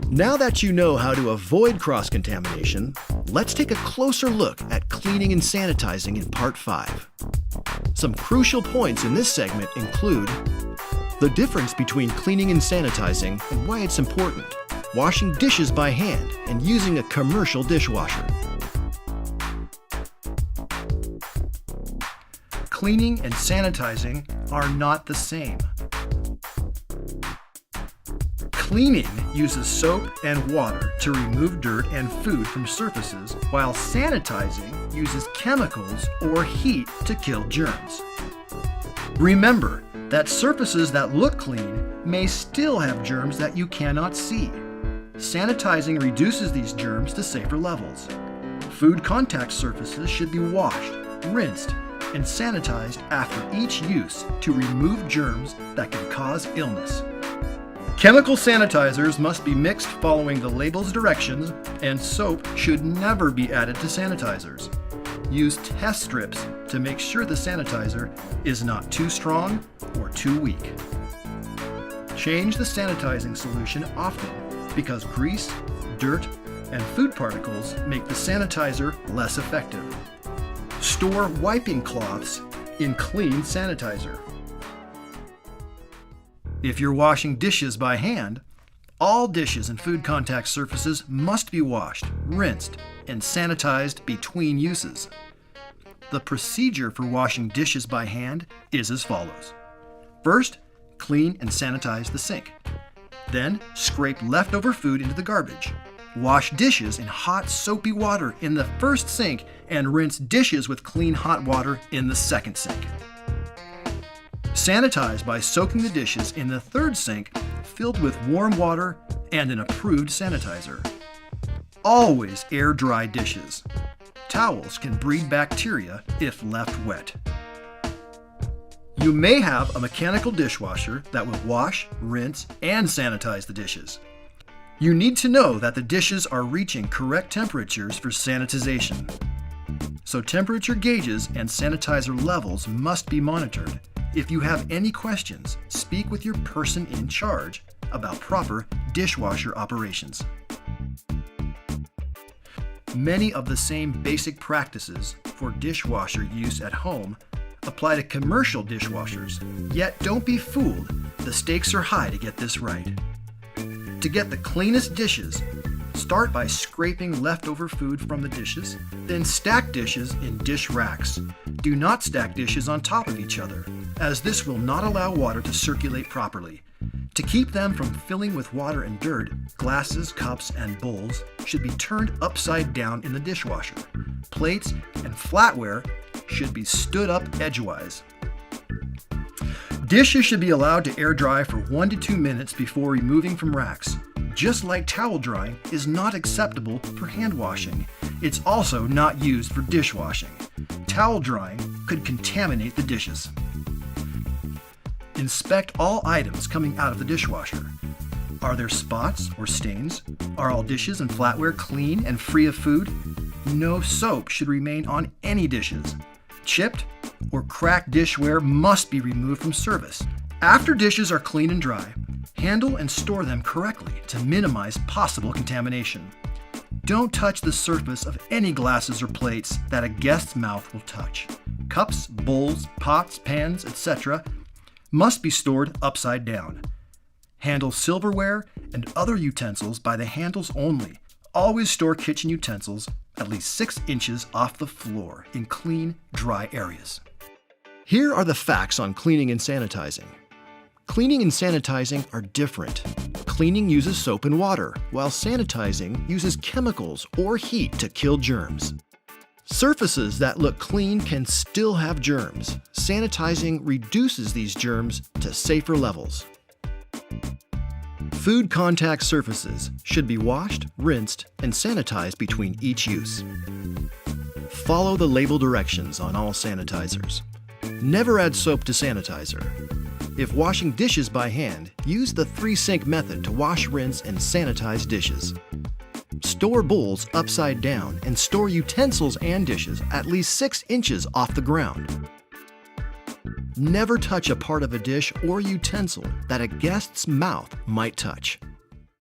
Now that you know how to avoid cross-contamination, let's take a closer look at cleaning and sanitizing in Part 5. Some crucial points in this segment include the difference between cleaning and sanitizing and why it's important, washing dishes by hand and using a commercial dishwasher. Cleaning and sanitizing are not the same. Cleaning uses soap and water to remove dirt and food from surfaces, while sanitizing uses chemicals or heat to kill germs. Remember that surfaces that look clean may still have germs that you cannot see. Sanitizing reduces these germs to safer levels. Food contact surfaces should be washed, rinsed, and sanitized after each use to remove germs that can cause illness. Chemical sanitizers must be mixed following the label's directions, and soap should never be added to sanitizers. Use test strips to make sure the sanitizer is not too strong or too weak. Change the sanitizing solution often because grease, dirt, and food particles make the sanitizer less effective. Store wiping cloths in clean sanitizer. If you're washing dishes by hand, all dishes and food contact surfaces must be washed, rinsed, and sanitized between uses. The procedure for washing dishes by hand is as follows. First, clean and sanitize the sink. Then, scrape leftover food into the garbage. Wash dishes in hot, soapy water in the first sink and rinse dishes with clean, hot water in the second sink. Sanitize by soaking the dishes in the third sink filled with warm water and an approved sanitizer. Always air dry dishes. Towels can breed bacteria if left wet. You may have a mechanical dishwasher that will wash, rinse, and sanitize the dishes. You need to know that the dishes are reaching correct temperatures for sanitization. So temperature gauges and sanitizer levels must be monitored. If you have any questions, speak with your person in charge about proper dishwasher operations. Many of the same basic practices for dishwasher use at home apply to commercial dishwashers, yet don't be fooled, the stakes are high to get this right. To get the cleanest dishes, start by scraping leftover food from the dishes, then stack dishes in dish racks. Do not stack dishes on top of each other, as this will not allow water to circulate properly. To keep them from filling with water and dirt, glasses, cups, and bowls should be turned upside down in the dishwasher. Plates and flatware should be stood up edgewise. Dishes should be allowed to air dry for 1 to 2 minutes before removing from racks. Just like towel drying is not acceptable for hand washing, it's also not used for dishwashing. Towel drying could contaminate the dishes. Inspect all items coming out of the dishwasher. Are there spots or stains? Are all dishes and flatware clean and free of food? No soap should remain on any dishes. Chipped or cracked dishware must be removed from service. After dishes are clean and dry, handle and store them correctly to minimize possible contamination. Don't touch the surface of any glasses or plates that a guest's mouth will touch. Cups, bowls, pots, pans, etc. must be stored upside down. Handle silverware and other utensils by the handles only. Always store kitchen utensils at least 6 inches off the floor in clean, dry areas. Here are the facts on cleaning and sanitizing. Cleaning and sanitizing are different. Cleaning uses soap and water, while sanitizing uses chemicals or heat to kill germs. Surfaces that look clean can still have germs. Sanitizing reduces these germs to safer levels. Food contact surfaces should be washed, rinsed, and sanitized between each use. Follow the label directions on all sanitizers. Never add soap to sanitizer. If washing dishes by hand, use the 3-sink method to wash, rinse, and sanitize dishes. Store bowls upside down and store utensils and dishes at least 6 inches off the ground. Never touch a part of a dish or utensil that a guest's mouth might touch.